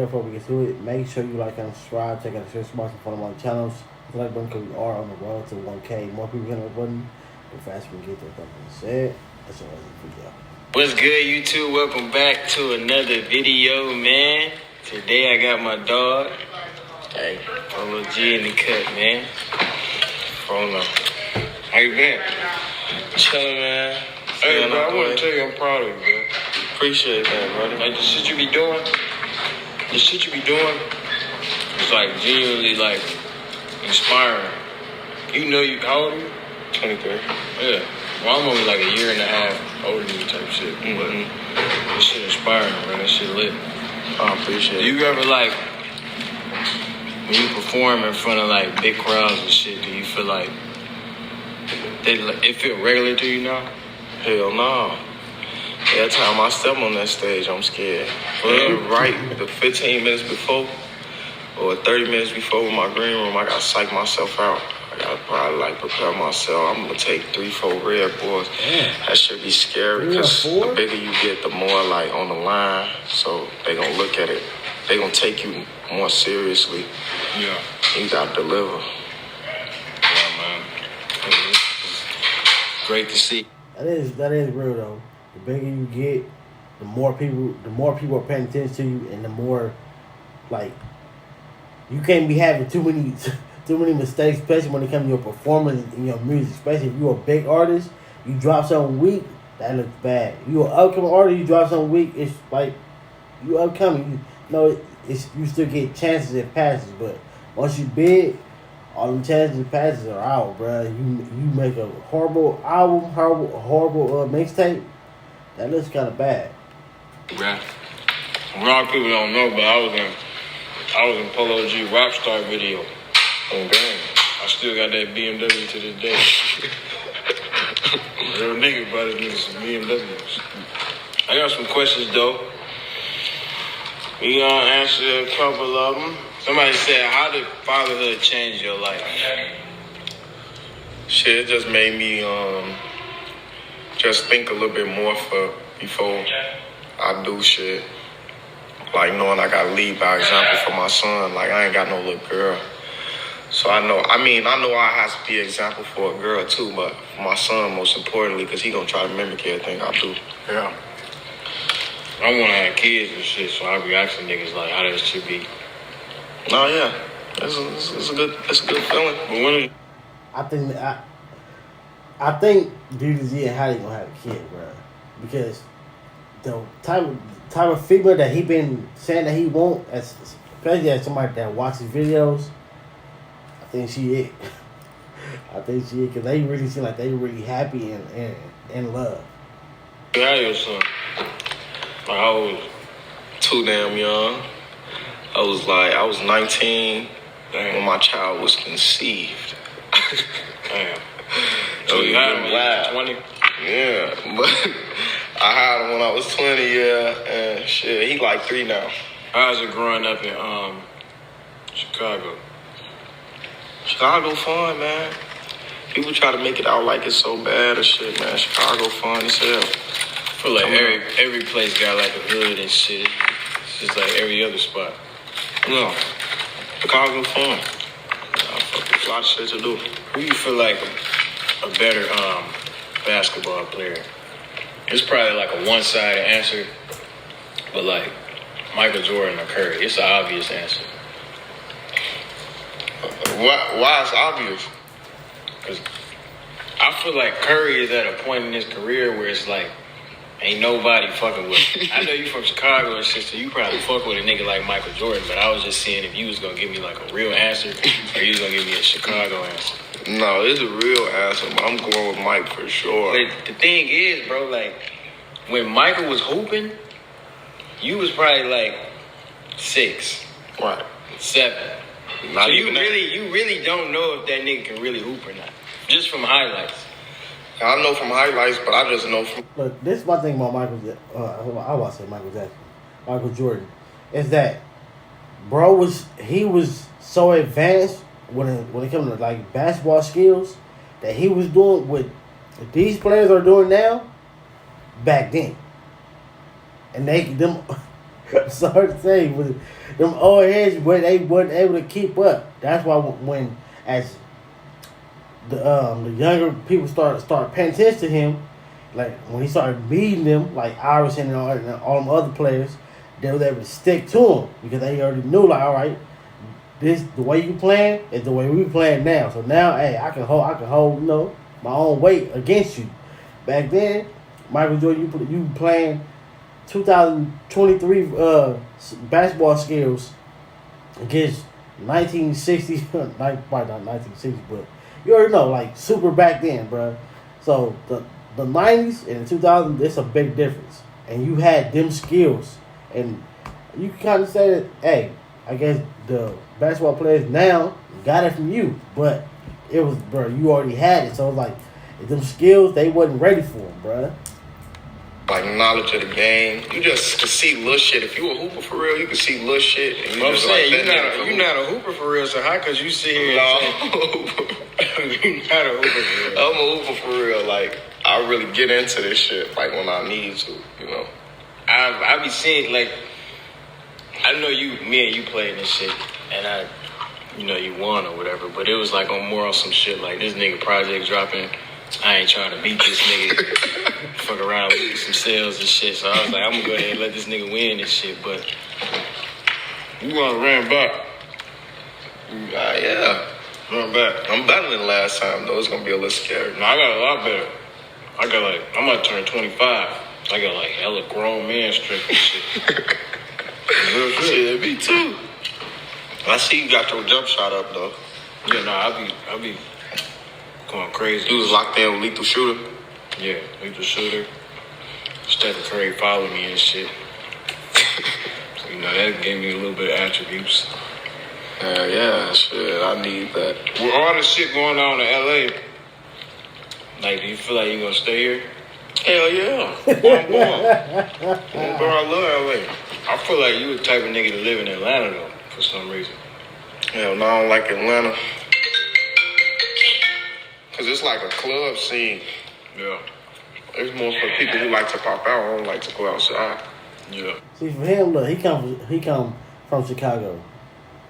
here before we get to it. Make sure you like and subscribe. Check out the share sponsor for one of my channels. Hit the like button because we are on the road to 1K. More people hit the button, the faster we get there. That being said, that's all I have for y'all. What's good, YouTube? Welcome back to another video, man. Today I got my dog, hey, POLO G in the cut, man. Hold on. How you been? Chillin', man. Hey, bro, I want to tell you I'm proud of you, bro. Appreciate that, brother. Like, the shit you be doing, it's like genuinely, like, inspiring. You know how old are you? 23. Yeah. Well, I'm only like a year and a half older than you type shit. But this shit inspiring, man. That shit lit. I appreciate it. Do you ever, like, when you perform in front of, like, big crowds and shit, do you feel like it feel regular to you now? Hell no. Every time I step on that stage, I'm scared. Right, the 15 minutes before or 30 minutes before in my green room, I gotta psych myself out. I gotta probably like prepare myself. I'm gonna take 3-4 Red Bulls. That should be scary because the bigger you get, the more like on the line. So they gonna look at it. They gonna take you more seriously. Yeah. You gotta deliver. Yeah, man. Great to see. That is real though. The bigger you get, the more people are paying attention to you, and the more like you can't be having too many mistakes, especially when it comes to your performance and your music. Especially if you're a big artist, you drop something weak, that looks bad. You're an upcoming artist, you drop something weak, it's like you upcoming. You still get chances at passes, but once you big, all them chances and passes are out, bro. You make a horrible album, horrible mixtape. That looks kind of bad. Yeah. A lot of people don't know, but I was in POLO G Rockstar video. Okay. I still got that BMW to this day. Real nigga bought this nigga some BMWs. I got some questions though. We gonna answer a couple of them. Somebody said, how did fatherhood change your life? Shit, it just made me just think a little bit more before I do shit. Like knowing I gotta lead by example for my son. Like I ain't got no little girl. So I know I have to be an example for a girl too, but for my son most importantly, because he gonna try to mimic everything I do. Yeah. I wanna have kids and shit, so I be asking niggas like how that shit be. No, yeah. It's a good feeling. But when I think DDG and Hattie gonna have a kid, bro. Because the type of female that he been saying that he want, especially as somebody that watches videos, I think she it. Because they really seem like they really happy and in love. How your son? Like how old? Too damn young. I was 19 when my child was conceived. Damn. So you had him at 20? Yeah, but I had him when I was 20, yeah, and shit, he like 3 now. How's it growing up in Chicago? Chicago fun, man. People try to make it out like it's so bad or shit, man. Chicago fun as hell. I feel like every place got like a hood and shit. It's just like every other spot. No, Chicago fun. There's a lot of shit to do. Who you feel like a better basketball player? It's probably like a one-sided answer, but like Michael Jordan or Curry, it's an obvious answer. Why it's obvious? Because I feel like Curry is at a point in his career where it's like, ain't nobody fucking with him. I know you from Chicago and shit, so you probably fuck with a nigga like Michael Jordan, but I was just seeing if you was gonna give me like a real answer or you was gonna give me a Chicago answer. No, it's a real answer, but I'm going with Mike for sure. But the thing is, bro, like, when Michael was hooping, you was probably like 6. Right. 7. So you really don't know if that nigga can really hoop or not. Just from highlights. I know from highlights, but I just know from... Look, this is my thing about Michael Jordan, is that bro was so advanced when it comes to like basketball skills that he was doing what these players are doing now back then. And I'm sorry to say, but them old heads, but they wasn't able to keep up. That's why when as the younger people start paying attention to him, like when he started beating them, like Iverson and all them other players, they was able to stick to him because they already knew, like, all right, this the way you playing is the way we playing now. So now, hey, I can hold, my own weight against you. Back then, Michael Jordan, you playing 2023 basketball skills against 1960, probably not 1960, but you already know, like, super back then, bro. So the 90s and the 2000s, it's a big difference. And you had them skills. And you can kind of say that, hey, I guess the basketball players now got it from you. But it was, bro, you already had it. So it's like, them skills, they wasn't ready for them, bro. Like, knowledge of the game. You just can see little shit. If you a hooper for real, you can see little shit. And I'm saying, you're not a hooper for real, so how could you sit here and say... You're not a hooper for real. I'm a hooper for real. Like, I really get into this shit, like, when I need to, I be seeing, like, I know me and you playing this shit, and you won or whatever, but it was like on some shit, like, this nigga project dropping, I ain't trying to beat this nigga, fuck around with some sales and shit, so I was like, I'm gonna go ahead and let this nigga win this shit, but you gonna run back. Yeah. Run back. I'm better than last time, though. It's gonna be a little scary. No, I got a lot better. I'm about to turn 25. I got like hella grown man strength and shit. Shit, me too. I see you got your jump shot up, though. Yeah, no, I be going crazy. You was locked in with Lethal Shooter? Yeah, Lethal Shooter. Stephen Curry followed me and shit. So, that gave me a little bit of attributes. Yeah, shit, I need that. With all the shit going on in LA, like, do you feel like you're gonna stay here? Hell yeah. I'm going. Bro, I love LA. I feel like you the type of nigga to live in Atlanta, though, for some reason. Hell no, I don't like Atlanta. Because it's like a club scene. Yeah. It's more for people who like to pop out. I don't like to go outside. Yeah. See, for him, look, he come from Chicago.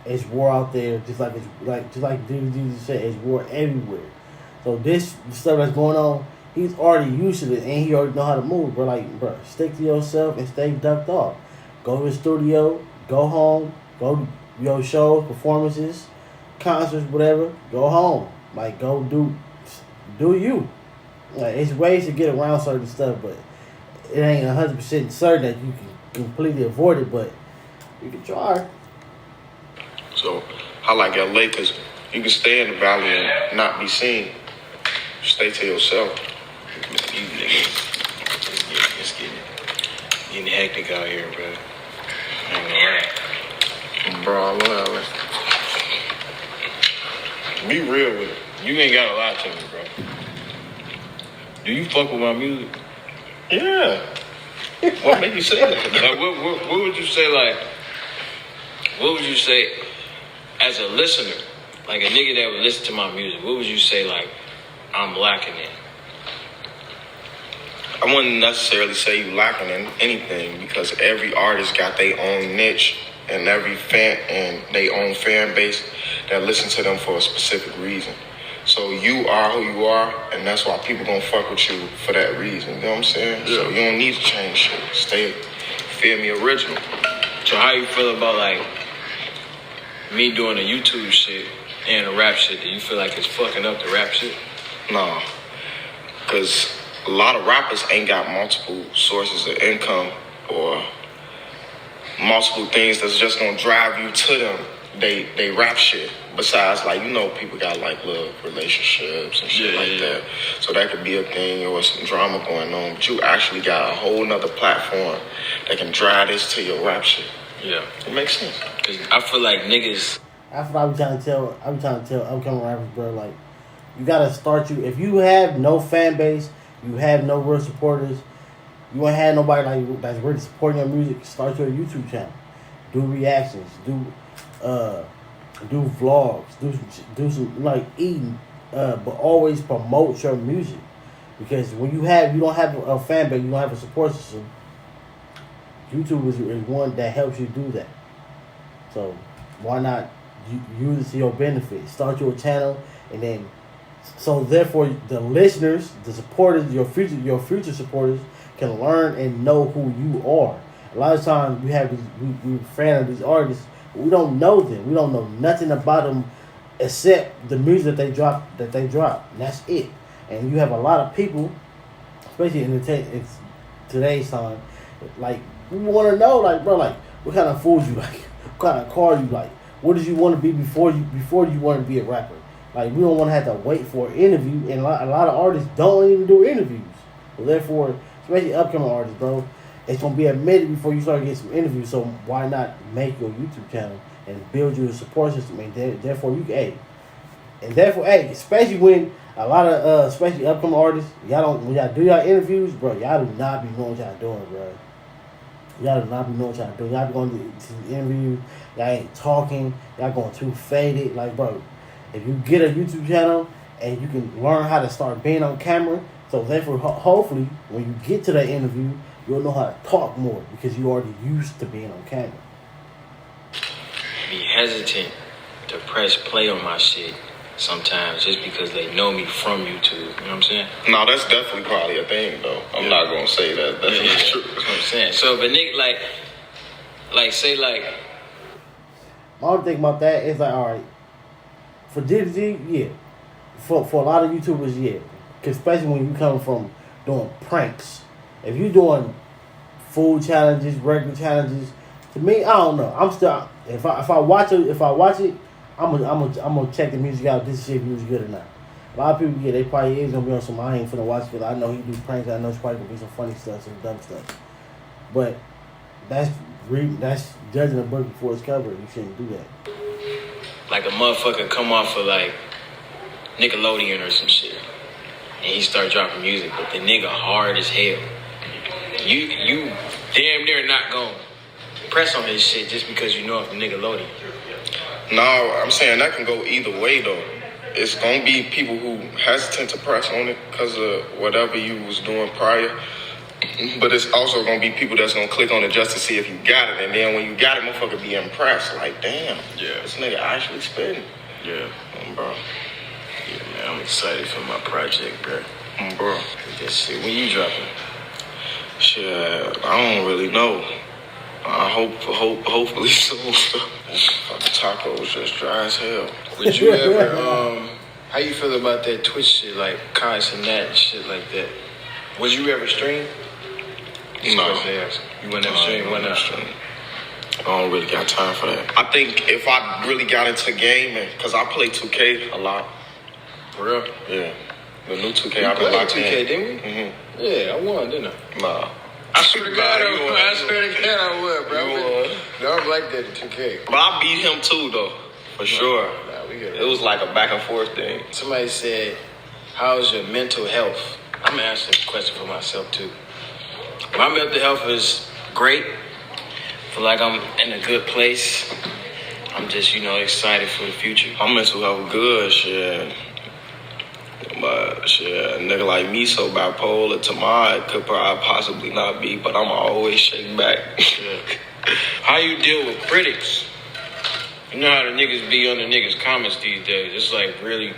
It's war out there, just like DDG said, it's war everywhere. So this stuff that's going on, he's already used to it, and he already know how to move, bro. Like, bro, stick to yourself and stay ducked off. Go to the studio, go home, go to your shows, performances, concerts, whatever. Go home, like, go do you. Like, it's ways to get around certain stuff, but it ain't 100% certain that you can completely avoid it, but you can try. So I like LA because you can stay in the valley and not be seen. Stay to yourself. You niggas, it's getting hectic out here, bro. I ain't gonna lie. Bro, I love LA. Be real with it. You ain't gotta lie to me, bro. Do you fuck with my music? Yeah. What made you say that? Like, what would you say, like, what would you say as a listener, like a nigga that would listen to my music, what would you say, like, I'm lacking in? I wouldn't necessarily say you lacking in anything because every artist got their own niche and every fan and their own fan base that listen to them for a specific reason. So you are who you are, and that's why people gonna fuck with you for that reason. You know what I'm saying? Yeah. So you don't need to change shit. Stay, feel me, original. So how you feel about, like, me doing the YouTube shit and the rap shit? Do you feel like it's fucking up the rap shit? Nah, because a lot of rappers ain't got multiple sources of income or multiple things that's just gonna drive you to them. They rap shit. Besides, like, people got, like, little relationships and shit that. So that could be a thing or some drama going on. But you actually got a whole nother platform that can drive this to your rap shit. Yeah. It makes sense. Cause I feel like niggas... That's what I be trying to tell upcoming rappers, bro. Like, you gotta start if you have no fan base, you have no real supporters, you ain't had nobody like that's really supporting your music, start your YouTube channel. Do reactions, do vlogs, do some like eating, but always promote your music. Because when you don't have a fan base, you don't have a support system, YouTube is one that helps you do that. So why not use it to your benefit? Start your channel, and then so therefore the listeners, the supporters, your future supporters can learn and know who you are. A lot of times we have we're fan of these artists, but we don't know them. We don't know nothing about them except the music that they drop. And that's it. And you have a lot of people, especially in today's time, like we want to know, like, bro, like what kind of food you like, what kind of car you like, what did you want to be before you want to be a rapper. Like we don't want to have to wait for an interview, and a lot of artists don't even do interviews. So therefore, especially upcoming artists, bro, it's gonna be a minute before you start getting some interviews. So why not make your YouTube channel and build your support system, and therefore you can, especially when a lot of especially upcoming artists, when y'all do y'all interviews, bro, y'all do not be knowing what y'all doing, bro. Y'all do not be knowing what y'all doing. Y'all be going to the interview, y'all ain't talking, y'all going too faded, like, bro. If you get a YouTube channel and you can learn how to start being on camera, so therefore, hopefully, when you get to that interview, you'll know how to talk more because you already used to being on camera. Be hesitant to press play on my shit sometimes just because they know me from YouTube. You know what I'm saying? No, that's definitely probably a thing, though. I'm not going to say that. That's not true. That's what I'm saying. So if a nigga, My only thing about that is like, all right, for DDG, yeah. For a lot of YouTubers, yeah. Cause especially when you come from doing pranks. If you doing food challenges, regular challenges, to me, I don't know. I'm still if I watch it, I'm gonna check the music out. This shit music good or not. A lot of people, yeah, they probably is gonna be on some. I ain't finna watch it. I know he do pranks. I know it's probably gonna be some funny stuff, some dumb stuff. But that's judging a book before it's covered. You shouldn't do that. Like a motherfucker come off of like Nickelodeon or some shit, and he start dropping music, but the nigga hard as hell. You damn near not gonna press on his shit just because you know it's Nickelodeon. No, I'm saying that can go either way, though. It's gonna be people who hesitant to press on it because of whatever you was doing prior. But it's also gonna be people that's gonna click on it just to see if you got it, and then when you got it, motherfucker be impressed. Like, damn, yeah, this nigga actually spitting. Yeah, bro. Yeah, man, I'm excited for my project, bro. Bro, that shit. When you dropping? Shit, I don't really know. I hopefully soon. Fucking tacos just dry as hell. Would you ever how you feel about that Twitch shit, like Kais and that and shit like that? Would you ever stream? No. You wouldn't ever stream? Why not? I don't really got time for that. I think if I really got into gaming, because I play 2K a lot. For real? Yeah. The new 2K, I played 2K, didn't we? Mm-hmm. Yeah, I won, didn't I? Nah. I swear to God, I would, bro. No, I'm like that in 2K. But I beat him too, though. For sure. Nah, we good. It was like a back and forth thing. Somebody said, how's your mental health? I'm going to answer the question for myself, too. My mental health is great. I feel like I'm in a good place. I'm just, excited for the future. My mental health good, shit. But shit, a nigga like me so bipolar to mine could probably possibly not be, but I'm always shaking back. How you deal with critics? You know how the niggas be on the niggas' comments these days. It's like really,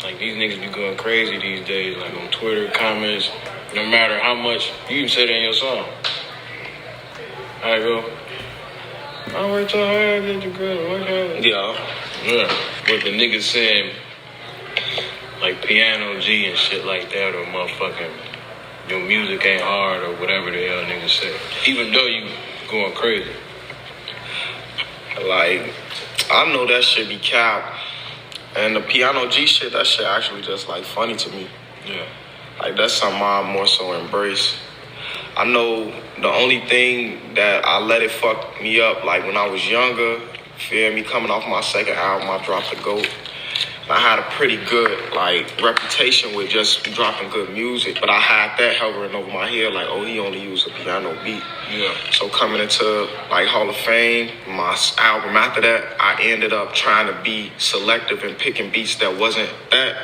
like these niggas be going crazy these days, like on Twitter comments. No matter how much, you even say that in your song. How it go? I worked so hard, did you good? Yeah. But the niggas saying, like Piano G and shit like that, or motherfucking your music ain't hard, or whatever the hell niggas say. Even though you going crazy. Like, I know that shit be cap. And the Piano G shit, that shit actually just like funny to me. Yeah. Like that's something I more so embrace. I know the only thing that I let it fuck me up, like when I was younger, feel me, coming off my second album, I dropped The GOAT. I had a pretty good, like, reputation with just dropping good music, but I had that hovering over my head, like, oh, he only used a piano beat. Yeah. So coming into, like, Hall of Fame, my album after that, I ended up trying to be selective and picking beats that wasn't that,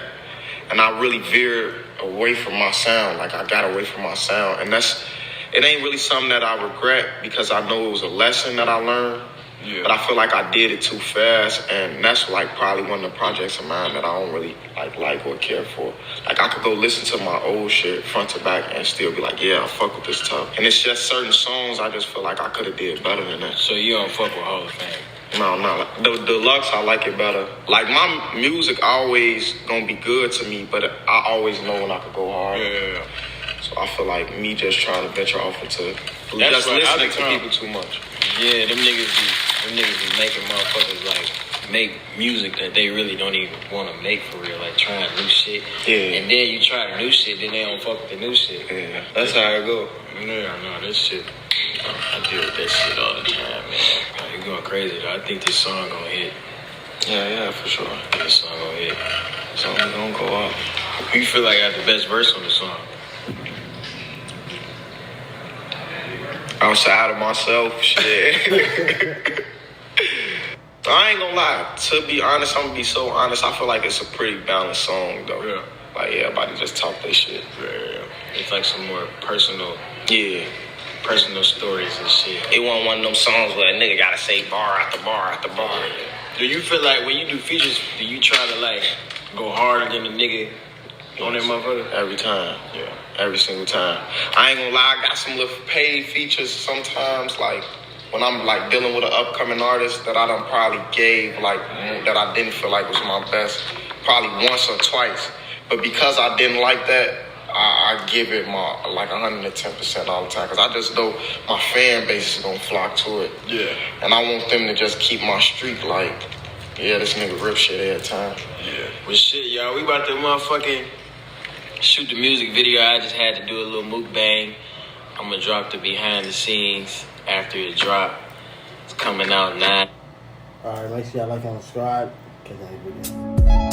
and I really veered away from my sound. Like, I got away from my sound, and that's it ain't really something that I regret because I know it was a lesson that I learned. Yeah. But I feel like I did it too fast, and that's like probably one of the projects of mine that I don't really like or care for. Like I could go listen to my old shit front to back and still be like, yeah, I fuck with this tough. And it's just certain songs I just feel like I could have did better than that. So you don't fuck with Hall of Fame? No. Like, the deluxe, I like it better. Like my music always gonna be good to me, but I always know when I could go hard. Yeah. So I feel like me just trying to venture off into That's just right. listening to people too much. Yeah, them niggas be making motherfuckers like make music that they really don't even want to make for real, like trying new shit. Yeah. And then you try the new shit, then they don't fuck with the new shit. Yeah, that's how it go. Yeah, no, this shit. I deal with that shit all the time, man. Like, you going crazy though. I think this song gonna hit. Yeah, for sure. I think this song gonna hit. So we gonna go up. You feel like I got the best verse on the song? Outside of myself, shit. I ain't gonna lie. To be honest, I'm gonna be so honest. I feel like it's a pretty balanced song, though. Yeah. Like, everybody just talk their shit. Yeah. It's like some more personal stories and shit. It wasn't one of them songs where a nigga gotta say bar after bar after bar. Do you feel like when you do features, do you try to like go harder than the nigga on that motherfucker? Every time. Yeah. Every single time. I ain't gonna lie, I got some little paid features sometimes, like when I'm like dealing with an upcoming artist that I done probably gave like that I didn't feel like was my best, probably once or twice. But because I didn't like that, I give it my like 110% all the time. Cause I just know my fan base is gonna flock to it. Yeah. And I want them to just keep my streak like, yeah, this nigga rip shit every time. Yeah. Well, shit, y'all, we about to motherfucking shoot the music video. I just had to do a little mukbang. I'm gonna drop the behind the scenes after it drop. It's coming out 9. Alright, make sure y'all like and subscribe. Catch you next video.